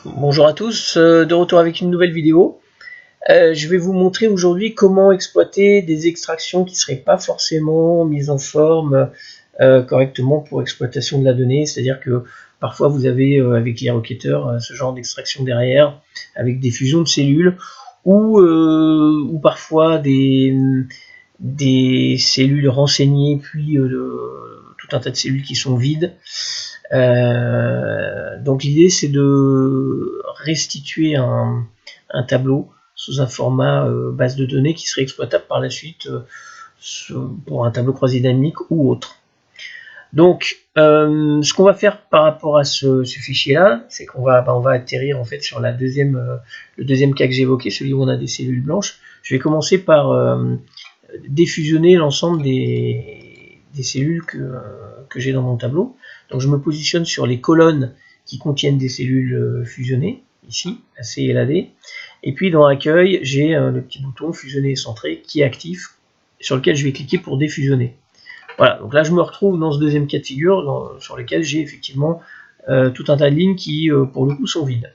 Bonjour à tous, de retour avec une nouvelle vidéo. Je vais vous montrer aujourd'hui comment exploiter des extractions qui ne seraient pas forcément mises en forme correctement pour exploitation de la donnée. C'est-à-dire que parfois vous avez avec les requêteurs ce genre d'extraction derrière, avec des fusions de cellules, ou parfois des cellules renseignées, puis tout un tas de cellules qui sont vides. Donc l'idée c'est de restituer un tableau sous un format base de données qui serait exploitable par la suite pour un tableau croisé dynamique ou autre. Donc ce qu'on va faire par rapport à ce fichier là, c'est qu'on va, on va atterrir en fait sur le deuxième cas que j'ai évoqué, celui où on a des cellules blanches. Je vais commencer par défusionner l'ensemble des cellules que j'ai dans mon tableau. Donc je me positionne sur les colonnes qui contiennent des cellules fusionnées, ici, la C et la D. Et puis dans Accueil, j'ai le petit bouton Fusionner et Centrer qui est actif, sur lequel je vais cliquer pour défusionner. Voilà, donc là je me retrouve dans ce deuxième cas de figure, sur lequel j'ai effectivement tout un tas de lignes qui, pour le coup, sont vides.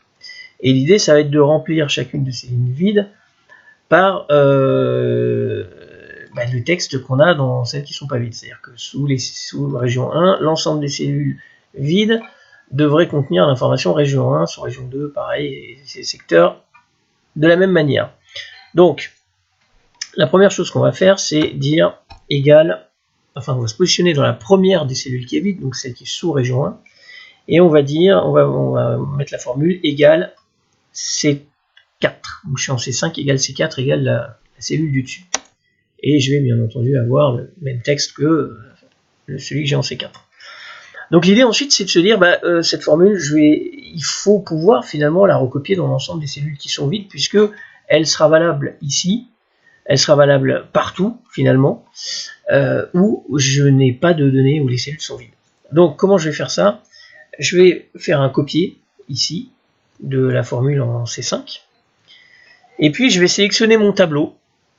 Et l'idée, ça va être de remplir chacune de ces lignes vides par le texte qu'on a dans celles qui ne sont pas vides. C'est-à-dire que sous région 1, l'ensemble des cellules vides devrait contenir l'information région 1, sur région 2, pareil, et ces secteurs de la même manière. Donc, la première chose qu'on va faire, c'est dire égal, enfin on va se positionner dans la première des cellules qui est vide, donc celle qui est sous région 1, et on va dire, on va mettre la formule égale C4. Donc je suis en C5 égale C4 égale la cellule du dessus. Et je vais bien entendu avoir le même texte que celui que j'ai en C4. Donc l'idée ensuite c'est de se dire, cette formule, il faut pouvoir finalement la recopier dans l'ensemble des cellules qui sont vides, puisque elle sera valable ici, elle sera valable partout finalement, où je n'ai pas de données, où les cellules sont vides. Donc comment je vais faire ça? Je vais faire un copier ici de la formule en C5, et puis je vais sélectionner mon tableau.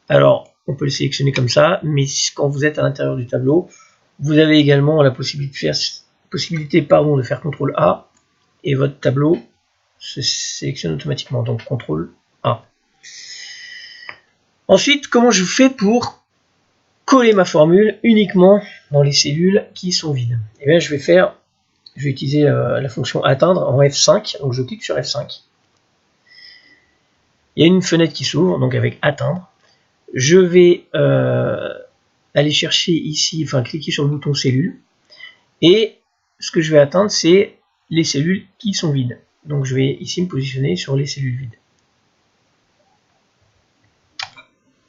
Alors on peut le sélectionner comme ça, mais quand vous êtes à l'intérieur du tableau, vous avez également la possibilité de faire CTRL A, et votre tableau se sélectionne automatiquement, donc CTRL A. Ensuite, comment je fais pour coller ma formule uniquement dans les cellules qui sont vides? Eh bien, je vais utiliser la fonction atteindre en F5, donc je clique sur F5. Il y a une fenêtre qui s'ouvre, donc avec atteindre. Je vais aller chercher ici, enfin cliquer sur le bouton cellule, et ce que je vais atteindre, c'est les cellules qui sont vides. Donc je vais ici me positionner sur les cellules vides.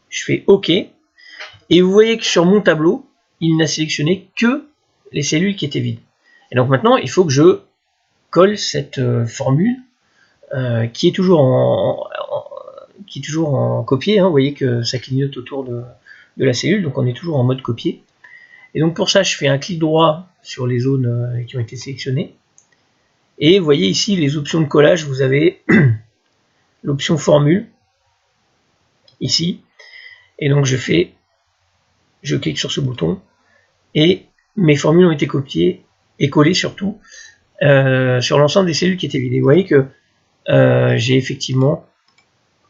Je fais OK, et vous voyez que sur mon tableau, il n'a sélectionné que les cellules qui étaient vides. Et donc maintenant, il faut que je colle cette formule qui est toujours en copier. Vous voyez que ça clignote autour de la cellule, donc on est toujours en mode copier. Et donc pour ça, je fais un clic droit sur les zones qui ont été sélectionnées. Et vous voyez ici les options de collage, vous avez l'option formule, ici. Et donc je clique sur ce bouton, et mes formules ont été copiées et collées surtout sur l'ensemble des cellules qui étaient vides. Et vous voyez que j'ai effectivement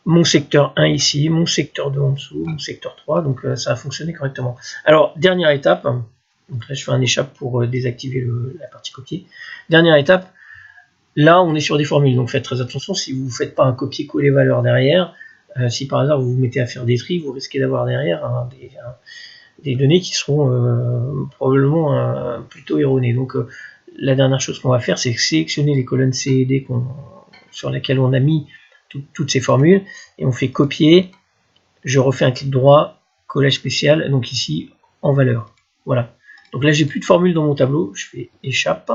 mon secteur 1 ici, mon secteur 2 en dessous, mon secteur 3, donc ça a fonctionné correctement. Alors, dernière étape, donc là je fais un échappe pour désactiver la partie copier. Dernière étape, là on est sur des formules, donc faites très attention, si vous ne faites pas un copier-coller valeur derrière, si par hasard vous vous mettez à faire des tris, vous risquez d'avoir derrière des données qui seront probablement plutôt erronées. Donc la dernière chose qu'on va faire, c'est sélectionner les colonnes C et D sur lesquelles on a mis toutes ces formules, et on fait copier, je refais un clic droit, collage spécial, donc ici en valeur. Voilà. Donc là j'ai plus de formules dans mon tableau, je fais échappe,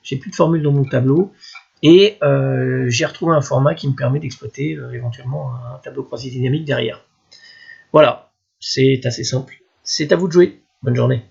j'ai plus de formules dans mon tableau, et j'ai retrouvé un format qui me permet d'exploiter éventuellement un tableau croisé dynamique derrière. Voilà, c'est assez simple. C'est à vous de jouer. Bonne journée.